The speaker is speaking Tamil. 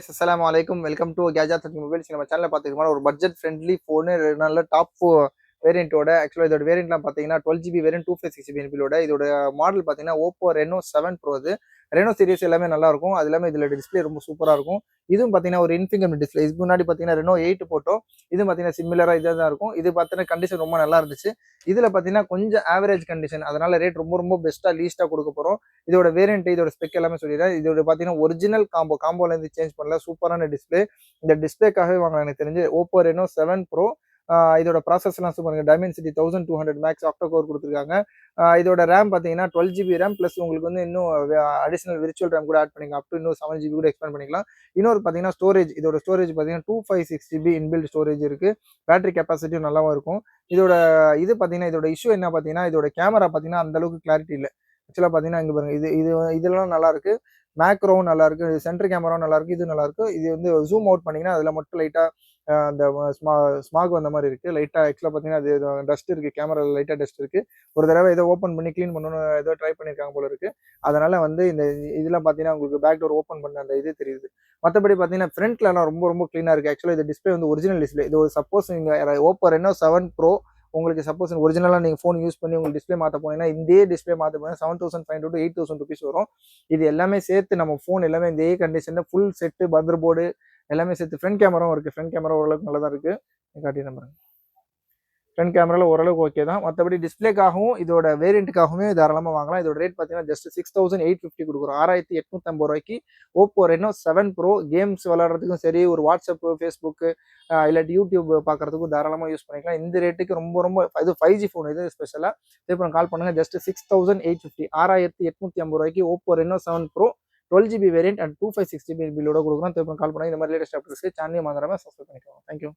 அஸ்ஸலாமு அலைக்கும். வெல்கம் டு கேஜா 30 மொபைல்ஸ். நம்ம சேனல்ல பாத்துக்கிட்டோம்னா ஒரு பட்ஜெட் ஃப்ரெண்ட்லி ஃபோனு, நல்ல டாப் வேரியன்ட்டோட. ஆக்சுவலா இதோட வேரியன்ட்லாம் பாத்தீங்கன்னா 12GB வேரியன்ட் 256GB என்பிலோட. இதோட மாடல் பாத்தீங்கன்னா ஓப்போ ரெனோ 7 ப்ரோ. இது ரெனோ சீரிஸ் எல்லாமே நல்லா இருக்கும். அது இல்லாம இதுல டிஸ்பிளே ரொம்ப சூப்பரா இருக்கும். இதுவும் பாத்தீங்கன்னா ஒரு இன்ஃபிங்கர் டிஸ்பிளே. இதுக்கு முன்னாடி பாத்தீங்கன்னா ரெனோ 8 போட்டோம். இது பாத்தீங்கன்னா சிமிலரா இதே தான் இருக்கும். இது பாத்தீங்கன்னா கண்டிஷன் ரொம்ப நல்லா இருந்துச்சு. இதுல பாத்தீங்கன்னா கொஞ்சம் ஆவரேஜ் கண்டிஷன், அதனால ரேட் ரொம்ப ரொம்ப பெஸ்ட்டா லீஸ்டா கொடுக்க போறோம். இதோட வேரியன்ட், இதோட ஸ்பெக் எல்லாமே சொல்லிடுறேன். இதோட பாத்தீங்கன்னா ஒரிஜினல் காம்போல இருந்து சேஞ்ச் பண்ணல. சூப்பரான டிஸ்பிளே. இந்த டிஸ்பிளேக்காகவே வாங்கலாம் எனக்கு தெரிஞ்சு. Oppo Reno 7 bro. இதோட ப்ராசஸ்லாம் சூப்பருங்க. டைமென்சிட்டி 1200 மேக்ஸ் ஆக்டோ கோர் கொடுத்துருக்காங்க. இதோட ரேம் பார்த்தீங்கன்னா 12GB ரேம் ப்ளஸ் உங்களுக்கு வந்து இன்னும் அடிஷனல் விர்ச்சுவல் ரேம் கூட ஆட் பண்ணிக்கலாம். அப் டு இன்னும் 7GB கூட எக்ஸ்பேண்ட் பண்ணிக்கலாம். இன்னொரு பார்த்தீங்கன்னா ஸ்டோரேஜ். இதோட ஸ்டோரேஜ் பார்த்தீங்கன்னா 256GB இன்பில்ட் ஸ்டோரேஜ் இருக்கு. பேட்டரி கெப்பாசிட்டியும் நல்லாவும் இருக்கும். இதோட இது பார்த்தீங்கன்னா இதோட இஷ்யூ என்ன பார்த்தீங்கன்னா இதோட கேமரா பார்த்தீங்கன்னா அந்த அளவுக்கு கிளாரிட்டி இல்லை. ஆக்சுவலாக பார்த்தீங்கன்னா இங்கே பாருங்க, இதெல்லாம் நல்லா இருக்கு. மேக்ரோவும் நல்லா இருக்கு. சென்டர் கேமராவும் நல்லா இருக்கு. இது நல்லா இருக்கு. இது வந்து ஜூம் அவுட் பண்ணீங்கன்னா அதில் மட்டும் லைட்டா அந்த ஸ்மாக் வந்த மாதிரி இருக்கு. லைட்டா ஆக்சுவலாக பார்த்தீங்கன்னா அது டஸ்ட் இருக்கு. கேமராவில் லைட்டா டஸ்ட் இருக்கு. ஒரு தடவை ஏதோ ஓப்பன் பண்ணி க்ளீன் பண்ணணும்னு ஏதோ ட்ரை பண்ணியிருக்காங்க போல இருக்கு. அதனால வந்து இந்த இதெல்லாம் பார்த்தீங்கன்னா உங்களுக்கு பேக் டோர் ஓப்பன் பண்ண அந்த இது தெரியுது. மற்றபடி பார்த்தீங்கன்னா ஃப்ரண்ட்லலாம் ரொம்ப ரொம்ப க்ளீனாக இருக்கு. ஆக்சுவலாக இது டிஸ்பிளே வந்து ஒரிஜினல் டிஸ்பிளே. இது ஒரு சப்போஸ் நீங்கள் ஓப்போ ரெனோ 7 ப்ரோ உங்களுக்கு சப்போஸ் ஒரிஜினலாக நீங்கள் ஃபோன் யூஸ் பண்ணி உங்களுக்கு டிஸ்பிளே மாற்ற போனீங்கன்னா இதே டிஸ்பிளே மாற்ற போனீங்கன்னா 7500 to 8000 ருபீஸ் வரும். இது எல்லாமே சேர்த்து நம்ம ஃபோன் எல்லாமே இதே கண்டிஷனில் ஃபுல் செட்டு மதர் போர்டு எல்லாமே சேர்த்து. ஃப்ரண்ட் கேமராவும் இருக்கு. ஃப்ரண்ட் கேமரா ஓரளவுக்கு நல்லா தான் இருக்கு. காட்டி நம்புறேன். ஃப்ரண்ட் கேமரால ஓரளவுக்கு ஓகே தான். மற்றபடி டிஸ்பிளேக்காகவும் இதோட வேரியண்ட்டுக்காகவுமே தாராளமாக வாங்கலாம். இதோட ரேட் பார்த்தீங்கன்னா ஜஸ்ட் 6850 கொடுக்குறோம். 6850 ரூபாய்க்கு ஓப்போ ரெனோ 7 ப்ரோ. கேம்ஸ் விளையாடுறதுக்கும் சரி, ஒரு வாட்ஸ்அப், ஃபேஸ்புக்கு, இல்லாட்டி யூடியூப் பார்க்கறதுக்கும் தாராளமாக யூஸ் பண்ணிக்கலாம். இந்த ரேட்டுக்கு ரொம்ப ரொம்ப இது 5G ஃபோன். இது ஸ்பெஷலாக இப்போ கால் பண்ணுங்க. ஜஸ்ட் 6850 6850 ரூபாய்க்கு Oppo Reno 7 bro 12GB variant and 256GB பில்லோட கொடுக்குறோம். திரும்ப கால் பண்ணுங்க. இந்த மாதிரி லேட்டஸ்ட் அப்டேட்ஸ்க்கு சேனலையும் மறந்துடாம சப்ஸ்கிரைப் பண்ணிக்கோங்க. தேங்க்யூ.